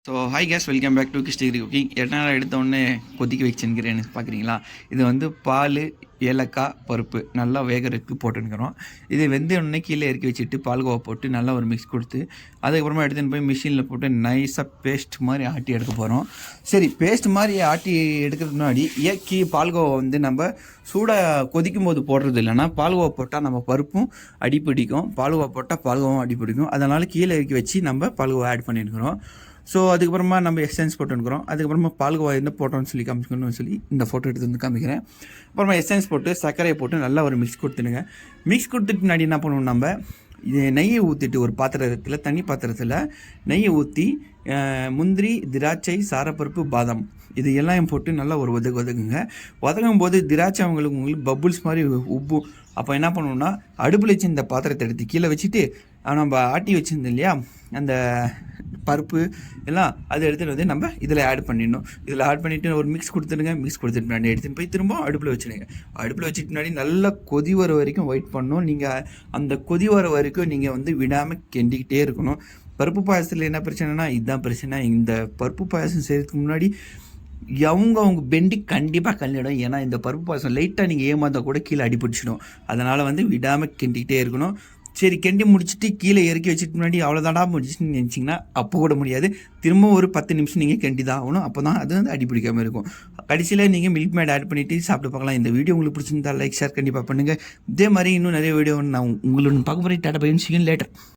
So hi guys, welcome back to Krishnagiri cooking. எட்டனால எடுத்த உடனே கொதிக்க வச்சுருக்கிறேன்னு பார்க்குறீங்களா? இது வந்து பால், ஏலக்காய், பருப்பு நல்லா வேகிறதுக்கு போட்டுருக்கிறோம். இது வெந்த உடனே கீழே இறக்கி வச்சுட்டு பால்கோவா போட்டு நல்லா ஒரு மிக்ஸ் கொடுத்து அதுக்கப்புறமா எடுத்துன்னு போய் மிஷினில் போட்டு நைஸாக பேஸ்ட் மாதிரி ஆட்டி எடுக்க போகிறோம். சரி, பேஸ்ட் மாதிரி ஆட்டி எடுக்கிறதுக்கு முன்னாடி பால்கோவா வந்து நம்ம சூடாக கொதிக்கும் போது போடுறது இல்லைன்னா பால்கோவா போட்டால் நம்ம பருப்பும் அடிப்பிடிக்கும், பால்கோவா போட்டால் பால்கோவும் அடிப்பிடிக்கும். அதனால் கீழே இறக்கி வச்சு நம்ம பால்கோவா ஆட் பண்ணியிருக்கிறோம். ஸோ அதுக்கப்புறமா நம்ம எசன்ஸ் போட்டுருக்கிறோம். அதுக்கப்புறமா பால்கோவா என்ன போட்டோன்னு சொல்லி காமிக்கணும்னு சொல்லி இந்த ஃபோட்டோ எடுத்து வந்து காமிக்கிறேன். அப்புறமா எசன்ஸ் போட்டு சர்க்கரையை போட்டு நல்லா ஒரு மிக்ஸ் கொடுத்துடுங்க. மிக்ஸ் கொடுத்துட்டு முன்னாடி என்ன பண்ணுவோம், நம்ம இது நெய்யை ஊற்றிட்டு ஒரு பாத்திரத்தில், தனி பாத்திரத்தில் நெய்யை ஊற்றி முந்திரி, திராட்சை, சாரப்பருப்பு, பாதாம் இது எல்லாம் போட்டு நல்லா ஒரு வதக்குங்க. வதக்கும் போது திராட்சை உங்களுக்கு பபுள்ஸ் மாதிரி உப்பும். அப்போ என்ன பண்ணுவோம்னா, அடுப்பில் வச்சு இந்த பாத்திரத்தை எடுத்து கீழே வச்சுட்டு நம்ம ஆட்டி வச்சுருந்தோம் இல்லையா அந்த பருப்பு எல்லாம், அதை எடுத்துகிட்டு வந்து நம்ம இதில் ஆட் பண்ணிடணும். இதில் ஆட் பண்ணிவிட்டு ஒரு மிக்ஸ் கொடுத்துடுங்க. மிக்ஸ் கொடுத்துட்டு முன்னாடி எடுத்துகிட்டு போய் திரும்ப அடுப்பில் வச்சுடுங்க. அடுப்பில் வச்சுட்டு முன்னாடி நல்லா கொதி வர வரைக்கும் வெயிட் பண்ணணும். நீங்கள் அந்த கொதி வர வரைக்கும் நீங்கள் வந்து விடாமல் கிண்டிக்கிட்டே இருக்கணும். பருப்பு பாயசத்தில் என்ன பிரச்சனைனா இதுதான் பிரச்சனை. இந்த பருப்பு பாயசம் செய்கிறதுக்கு முன்னாடி அவங்க பெண்டி கண்டிப்பாக கல்லிடும். ஏன்னா இந்த பருப்பு பாயசம் லைட்டாக நீங்கள் ஏமாந்தால் கூட கீழே அடிப்பிடிச்சிடும். அதனால் வந்து விடாமல் கிண்டிக்கிட்டே இருக்கணும். சரி, கிண்டி முடிச்சுட்டு கீழே இறக்கி வச்சுட்டு முன்னாடி அவ்வளோதாடா முடிச்சுன்னு நினச்சிங்கன்னா அப்போ கூட முடியாது. திரும்ப ஒரு 10 நிமிஷம் நீங்கள் கிண்டி தான் ஆகணும். அப்போ தான் அது வந்து அடிப்பிடிக்காமல் இருக்கும். கடைசியில் நீங்கள் மில்க் மேட் ஆட் பண்ணிவிட்டு சாப்பிட்டு பார்க்கலாம். இந்த வீடியோ உங்களுக்கு பிடிச்சிருந்தா லைக், ஷேர் கண்டிப்பாக பண்ணுங்கள். இதே மாதிரி இன்னும் நிறைய வீடியோ நான் உங்களோட பார்க்க போகிறேன். Tata bye, see you later.